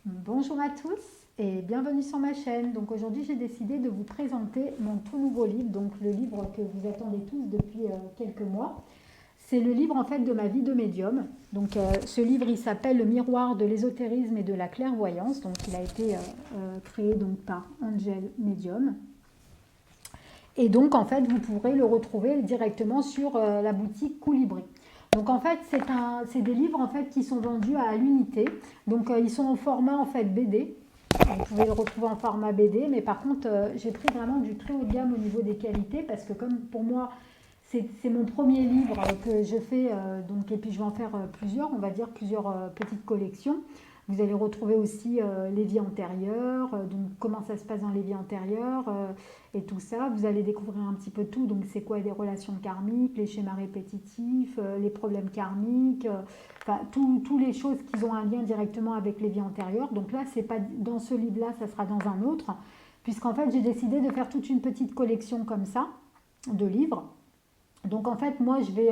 Bonjour à tous et bienvenue sur ma chaîne. Donc aujourd'hui j'ai décidé de vous présenter mon tout nouveau livre, donc le livre que vous attendez tous depuis quelques mois. C'est le livre en fait de ma vie de médium. Donc ce livre il s'appelle Le miroir de l'ésotérisme et de la clairvoyance. Donc il a été créé donc par Angel Medium. Et donc en fait vous pourrez le retrouver directement sur la boutique Colibri. Donc en fait c'est des livres en fait qui sont vendus à l'unité. Donc ils sont en format en fait BD. Vous pouvez le retrouver en format BD, mais par contre j'ai pris vraiment du très haut de gamme au niveau des qualités parce que comme pour moi c'est mon premier livre que je fais, donc, et puis je vais en faire plusieurs, on va dire plusieurs petites collections. Vous allez retrouver aussi les vies antérieures, donc comment ça se passe dans les vies antérieures et tout ça. Vous allez découvrir un petit peu tout, donc c'est quoi les relations karmiques, les schémas répétitifs, les problèmes karmiques, enfin toutes les choses qui ont un lien directement avec les vies antérieures. Donc là, c'est pas dans ce livre-là, ça sera dans un autre, puisqu'en fait j'ai décidé de faire toute une petite collection comme ça de livres. Donc en fait, moi, je vais,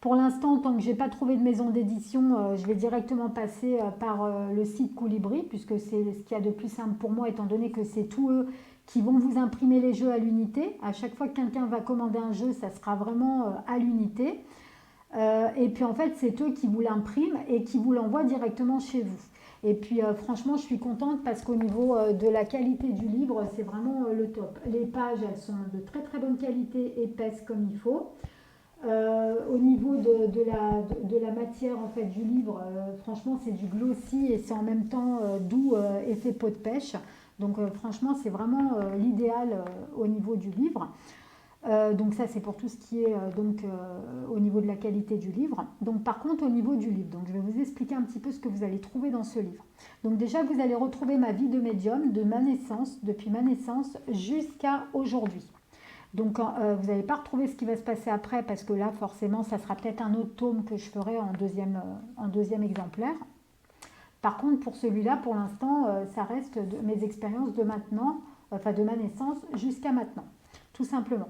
pour l'instant, tant que je n'ai pas trouvé de maison d'édition, je vais directement passer par le site Colibri, puisque c'est ce qu'il y a de plus simple pour moi, étant donné que c'est tous eux qui vont vous imprimer les jeux à l'unité. À chaque fois que quelqu'un va commander un jeu, ça sera vraiment à l'unité. Et puis en fait, c'est eux qui vous l'impriment et qui vous l'envoient directement chez vous. Et puis franchement, je suis contente parce qu'au niveau de la qualité du livre, c'est vraiment le top. Les pages, elles sont de très très bonne qualité, épaisses comme il faut. Au niveau de la matière en fait du livre, franchement c'est du glossy et c'est en même temps doux, effet peau de pêche. Donc franchement c'est vraiment l'idéal au niveau du livre. Donc ça c'est pour tout ce qui est au niveau de la qualité du livre. Donc par contre au niveau du livre, donc je vais vous expliquer un petit peu ce que vous allez trouver dans ce livre. Donc déjà vous allez retrouver ma vie de médium de ma naissance, depuis ma naissance jusqu'à aujourd'hui. Donc vous n'allez pas retrouver ce qui va se passer après parce que là forcément ça sera peut-être un autre tome que je ferai en deuxième exemplaire. Par contre pour celui-là pour l'instant ça reste mes expériences de maintenant, enfin de ma naissance jusqu'à maintenant, tout simplement.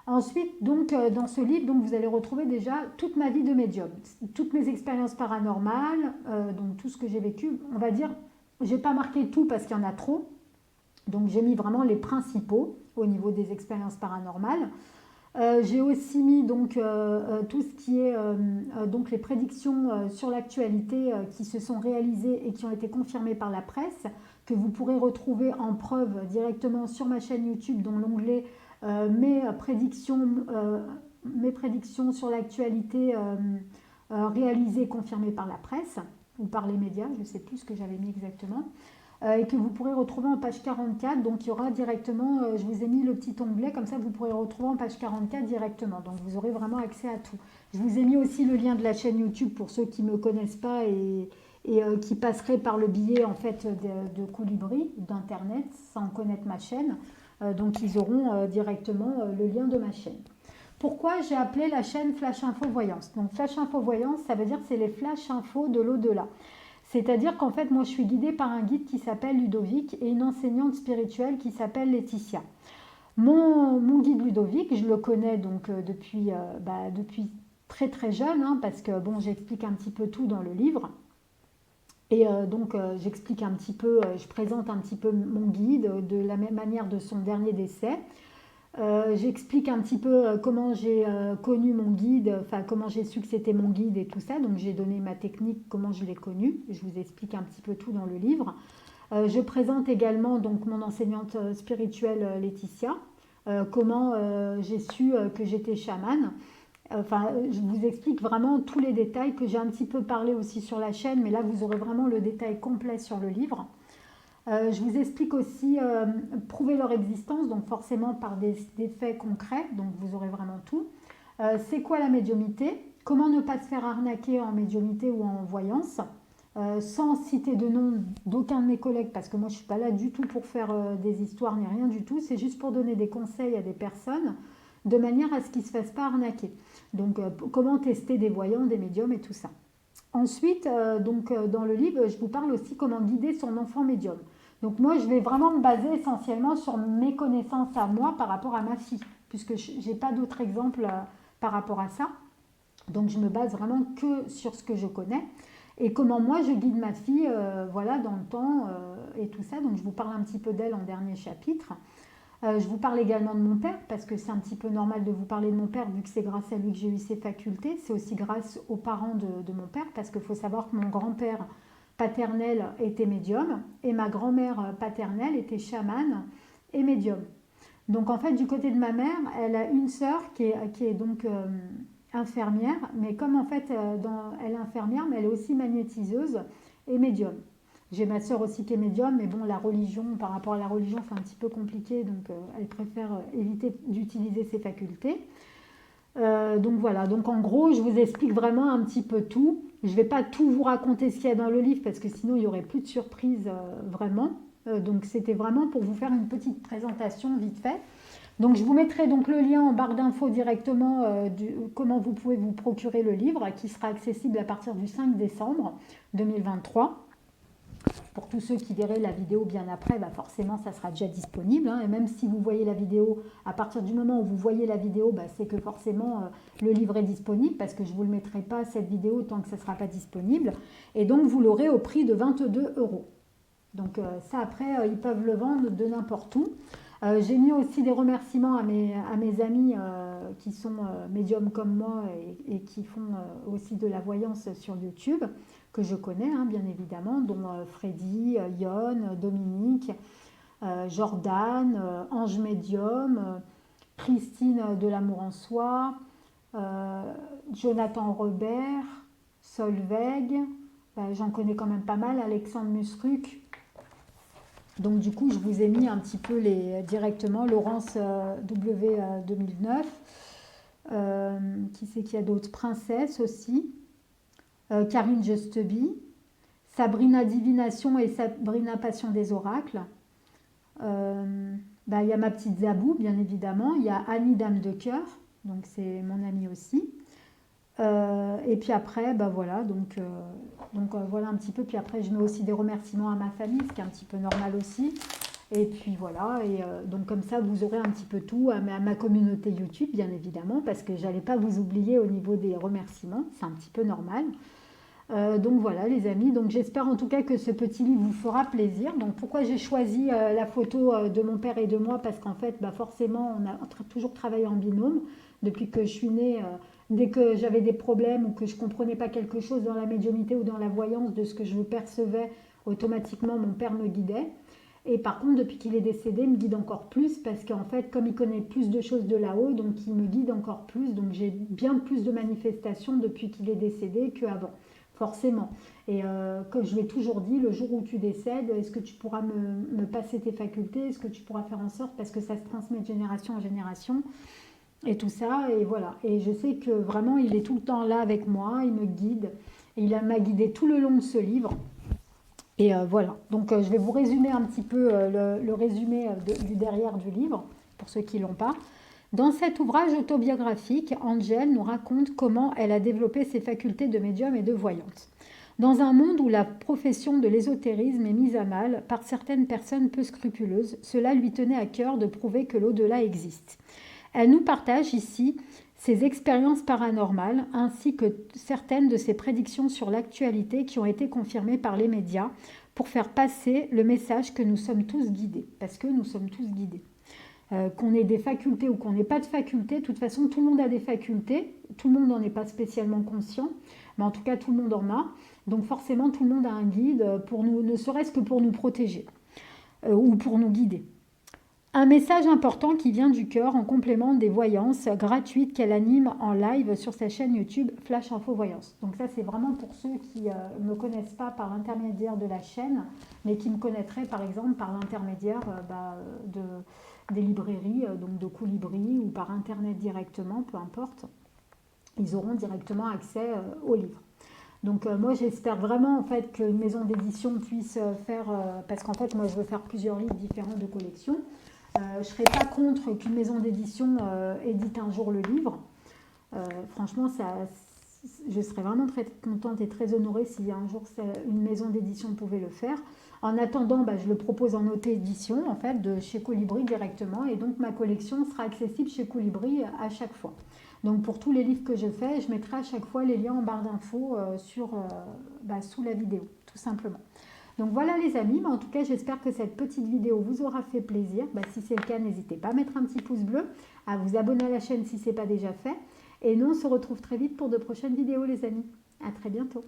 Ensuite, donc, dans ce livre, donc, vous allez retrouver déjà toute ma vie de médium, toutes mes expériences paranormales, donc tout ce que j'ai vécu. On va dire, je n'ai pas marqué tout parce qu'il y en a trop, donc j'ai mis vraiment les principaux au niveau des expériences paranormales. J'ai aussi mis donc tout ce qui est donc les prédictions sur l'actualité qui se sont réalisées et qui ont été confirmées par la presse, que vous pourrez retrouver en preuve directement sur ma chaîne YouTube dans l'onglet mes prédictions sur l'actualité réalisées et confirmées par la presse ou par les médias, je ne sais plus ce que j'avais mis exactement. Et que vous pourrez retrouver en page 44. Donc il y aura directement, je vous ai mis le petit onglet, comme ça vous pourrez retrouver en page 44 directement. Donc vous aurez vraiment accès à tout. Je vous ai mis aussi le lien de la chaîne YouTube pour ceux qui ne me connaissent pas et qui passeraient par le biais en fait de Colibri, d'internet, sans connaître ma chaîne. Donc ils auront directement le lien de ma chaîne. Pourquoi j'ai appelé la chaîne Flash Info Voyance? Donc Flash Info Voyance, ça veut dire que c'est les flash infos de l'au-delà. C'est-à-dire qu'en fait, moi, je suis guidée par un guide qui s'appelle Ludovic et une enseignante spirituelle qui s'appelle Laetitia. Mon guide Ludovic, je le connais donc depuis très très jeune, hein, parce que bon, j'explique un petit peu tout dans le livre. Et j'explique un petit peu, je présente un petit peu mon guide de la même manière de son dernier décès. J'explique un petit peu comment j'ai connu mon guide, enfin comment j'ai su que c'était mon guide et tout ça. Donc j'ai donné ma technique, comment je l'ai connu. Je vous explique un petit peu tout dans le livre. Je présente également donc mon enseignante spirituelle Laetitia, comment j'ai su que j'étais chamane. Enfin, je vous explique vraiment tous les détails que j'ai un petit peu parlé aussi sur la chaîne, mais là vous aurez vraiment le détail complet sur le livre. Je vous explique aussi prouver leur existence, donc forcément par des faits concrets, donc vous aurez vraiment tout. C'est quoi la médiumnité? Comment ne pas se faire arnaquer en médiumnité ou en voyance, sans citer de nom d'aucun de mes collègues, parce que moi je ne suis pas là du tout pour faire des histoires ni rien du tout, c'est juste pour donner des conseils à des personnes de manière à ce qu'ils ne se fassent pas arnaquer. Donc comment tester des voyants, des médiums et tout ça. Ensuite, dans le livre, je vous parle aussi comment guider son enfant médium. Donc moi, je vais vraiment me baser essentiellement sur mes connaissances à moi par rapport à ma fille, puisque je n'ai pas d'autres exemples par rapport à ça. Donc je me base vraiment que sur ce que je connais. et comment moi je guide ma fille voilà, dans le temps et tout ça. Donc je vous parle un petit peu d'elle en dernier chapitre. Je vous parle également de mon père, parce que c'est un petit peu normal de vous parler de mon père, vu que c'est grâce à lui que j'ai eu ces facultés. C'est aussi grâce aux parents de mon père, parce qu'il faut savoir que mon grand-père paternel était médium, et ma grand-mère paternelle était chamane et médium. Donc en fait, du côté de ma mère, elle a une sœur qui est donc infirmière, mais comme en fait, elle est infirmière, mais elle est aussi magnétiseuse et médium. J'ai ma sœur aussi qui est médium, mais bon, la religion, par rapport à la religion, c'est un petit peu compliqué, donc elle préfère éviter d'utiliser ses facultés. Donc voilà, donc en gros, je vous explique vraiment un petit peu tout. Je ne vais pas tout vous raconter ce qu'il y a dans le livre, parce que sinon, il n'y aurait plus de surprises vraiment. Donc c'était vraiment pour vous faire une petite présentation vite fait. Donc je vous mettrai donc le lien en barre d'infos directement comment vous pouvez vous procurer le livre, qui sera accessible à partir du 5 décembre 2023. Pour tous ceux qui verraient la vidéo bien après, bah forcément ça sera déjà disponible, hein. Et même si vous voyez la vidéo, à partir du moment où vous voyez la vidéo, bah c'est que forcément le livre est disponible, parce que je ne vous le mettrai pas cette vidéo tant que ça ne sera pas disponible. Et donc vous l'aurez au prix de 22 €. Donc ça après, ils peuvent le vendre de n'importe où. J'ai mis aussi des remerciements à mes amis qui sont médiums comme moi et qui font aussi de la voyance sur YouTube, que je connais hein, bien évidemment, dont Freddy, Yon, Dominique, Jordan, Ange Médium, Christine de l'Amour en Soi, Jonathan Robert, Solveig, j'en connais quand même pas mal, Alexandre Musruc. Donc du coup, je vous ai mis un petit peu directement Laurence W 2009. Qui c'est qu'il y a d'autres? Princesse aussi. Karine Justeby. Sabrina Divination et Sabrina Passion des Oracles. Il y a ma petite Zabou, bien évidemment. Il y a Annie Dame de Cœur. Donc c'est mon amie aussi. Et puis après, voilà, donc voilà un petit peu. Puis après, je mets aussi des remerciements à ma famille, ce qui est un petit peu normal aussi. Et puis voilà, et donc comme ça, vous aurez un petit peu tout à ma communauté YouTube, bien évidemment, parce que j'allais pas vous oublier au niveau des remerciements, c'est un petit peu normal. Donc voilà les amis, donc j'espère en tout cas que ce petit livre vous fera plaisir. Donc pourquoi j'ai choisi la photo de mon père et de moi? Parce qu'en fait, forcément, on a toujours travaillé en binôme depuis que je suis née. Dès que j'avais des problèmes ou que je ne comprenais pas quelque chose dans la médiumnité ou dans la voyance de ce que je percevais, automatiquement mon père me guidait. Et par contre, depuis qu'il est décédé, il me guide encore plus, parce qu'en fait, comme il connaît plus de choses de là-haut, donc il me guide encore plus. Donc j'ai bien plus de manifestations depuis qu'il est décédé qu'avant, forcément. Et comme je l'ai toujours dit, le jour où tu décèdes, est-ce que tu pourras me passer tes facultés? Est-ce que tu pourras faire en sorte, parce que ça se transmet de génération en génération et tout ça, et voilà. Et je sais que vraiment, il est tout le temps là avec moi, il me guide. Et il m'a guidé tout le long de ce livre. Et voilà. Donc, je vais vous résumer un petit peu le résumé du derrière du livre, pour ceux qui ne l'ont pas. Dans cet ouvrage autobiographique, Angel nous raconte comment elle a développé ses facultés de médium et de voyante. Dans un monde où la profession de l'ésotérisme est mise à mal par certaines personnes peu scrupuleuses, cela lui tenait à cœur de prouver que l'au-delà existe. Elle nous partage ici ses expériences paranormales ainsi que certaines de ses prédictions sur l'actualité qui ont été confirmées par les médias pour faire passer le message que nous sommes tous guidés, parce que nous sommes tous guidés. Qu'on ait des facultés ou qu'on n'ait pas de facultés, de toute façon tout le monde a des facultés, tout le monde n'en est pas spécialement conscient, mais en tout cas tout le monde en a, donc forcément tout le monde a un guide pour nous, ne serait-ce que pour nous protéger ou pour nous guider. Un message important qui vient du cœur en complément des voyances gratuites qu'elle anime en live sur sa chaîne YouTube Flash Info Voyance. Donc ça c'est vraiment pour ceux qui ne me connaissent pas par l'intermédiaire de la chaîne, mais qui me connaîtraient par exemple par l'intermédiaire des librairies, donc de Colibri ou par internet directement, peu importe. Ils auront directement accès au livre. Donc moi j'espère vraiment en fait qu'une maison d'édition puisse faire, parce qu'en fait moi je veux faire plusieurs livres différents de collection. Je ne serais pas contre qu'une maison d'édition édite un jour le livre. Franchement, je serais vraiment très contente et très honorée si un jour une maison d'édition pouvait le faire. En attendant, je le propose en auto-édition, en fait, de chez Colibri directement. Et donc, ma collection sera accessible chez Colibri à chaque fois. Donc pour tous les livres que je fais, je mettrai à chaque fois les liens en barre d'infos sous la vidéo, tout simplement. Donc voilà les amis, en tout cas j'espère que cette petite vidéo vous aura fait plaisir. Si c'est le cas, n'hésitez pas à mettre un petit pouce bleu, à vous abonner à la chaîne si ce n'est pas déjà fait. Et nous on se retrouve très vite pour de prochaines vidéos les amis. À très bientôt.